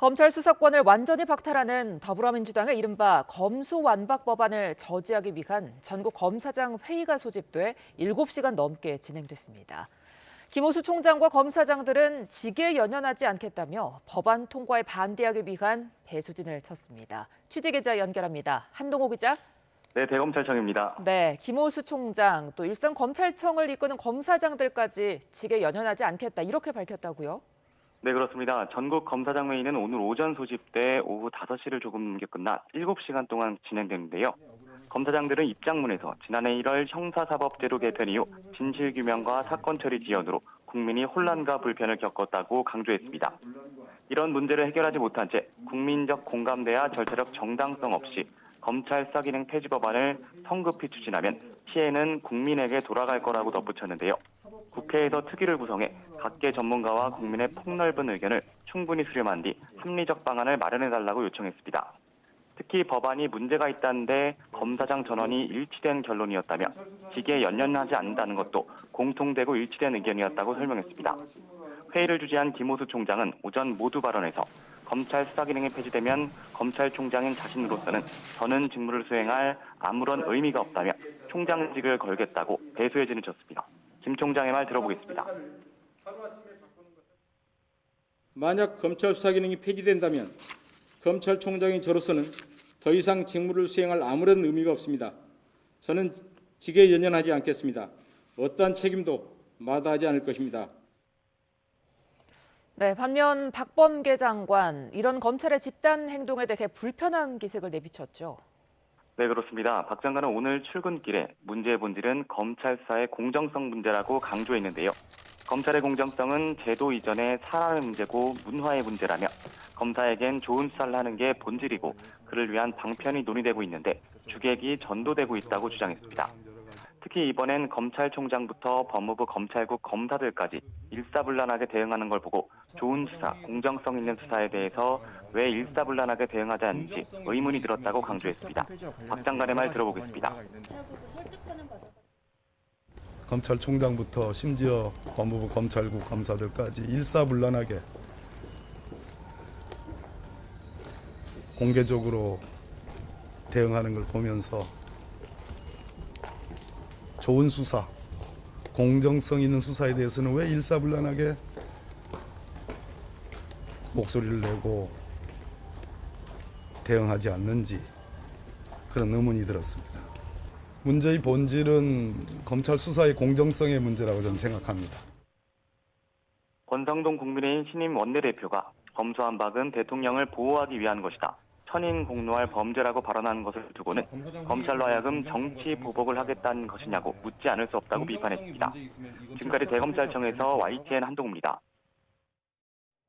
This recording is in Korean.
검찰 수사권을 완전히 박탈하는 더불어민주당의 이른바 검수완박 법안을 저지하기 위한 전국 검사장 회의가 소집돼 7시간 넘게 진행됐습니다. 김호수 총장과 검사장들은 직에 연연하지 않겠다며 법안 통과에 반대하기 위한 배수진을 쳤습니다. 취재기자 연결합니다. 한동호 기자. 네, 대검찰청입니다. 네, 김호수 총장 또 일선 검찰청을 이끄는 검사장들까지 직에 연연하지 않겠다 이렇게 밝혔다고요? 네, 그렇습니다. 전국 검사장 회의는 오늘 오전 소집돼 오후 5시를 조금 넘게 끝나 7시간 동안 진행됐는데요. 검사장들은 입장문에서 지난해 1월 형사사법제도 개편 이후 진실규명과 사건 처리 지연으로 국민이 혼란과 불편을 겪었다고 강조했습니다. 이런 문제를 해결하지 못한 채 국민적 공감대와 절차적 정당성 없이 검찰 수사기능 폐지 법안을 성급히 추진하면 피해는 국민에게 돌아갈 거라고 덧붙였는데요. 국회에서 특위를 구성해 각계 전문가와 국민의 폭넓은 의견을 충분히 수렴한 뒤 합리적 방안을 마련해달라고 요청했습니다. 특히 법안이 문제가 있다는데 검사장 전원이 일치된 결론이었다며 직에 연연하지 않는다는 것도 공통되고 일치된 의견이었다고 설명했습니다. 회의를 주재한 김호수 총장은 오전 모두 발언에서 검찰 수사기능이 폐지되면 검찰총장인 자신으로서는 저는 직무를 수행할 아무런 의미가 없다며 총장직을 걸겠다고 배수의 진을 쳤습니다. 김 총장의 말 들어보겠습니다. 만약 검찰 수사기능이 폐지된다면 검찰총장인 저로서는 더 이상 직무를 수행할 아무런 의미가 없습니다. 저는 직에 연연하지 않겠습니다. 어떠한 책임도 마다하지 않을 것입니다. 네, 반면 박범계 장관, 이런 검찰의 집단 행동에 대해 불편한 기색을 내비쳤죠. 네, 그렇습니다. 박 장관은 오늘 출근길에 문제의 본질은 검찰 수사의 공정성 문제라고 강조했는데요. 검찰의 공정성은 제도 이전의 사람의 문제고 문화의 문제라며 검사에겐 좋은 수사를 하는 게 본질이고 그를 위한 방편이 논의되고 있는데 주객이 전도되고 있다고 주장했습니다. 특히 이번엔 검찰총장부터 법무부 검찰국 검사들까지 일사불란하게 대응하는 걸 보고 좋은 수사, 공정성 있는 수사에 대해서 왜 일사불란하게 대응하지 않는지 의문이 들었다고 강조했습니다. 박 장관의 말 들어보겠습니다. 검찰총장부터 심지어 법무부 검찰국 검사들까지 일사불란하게 공개적으로 대응하는 걸 보면서 좋은 수사, 공정성 있는 수사에 대해서는 왜 일사불란하게 목소리를 내고 대응하지 않는지 그런 의문이 들었습니다. 문제의 본질은 검찰 수사의 공정성의 문제라고 저는 생각합니다. 권성동 국민의힘 신임 원내대표가 검수완박은 대통령을 보호하기 위한 것이다. 천인공노할 범죄라고 발언한 것을 두고는 검찰로 하여금 정치 보복을 하겠다는 것이냐고 묻지 않을 수 없다고 비판했습니다. 지금까지 대검찰청에서 YTN 한동우입니다.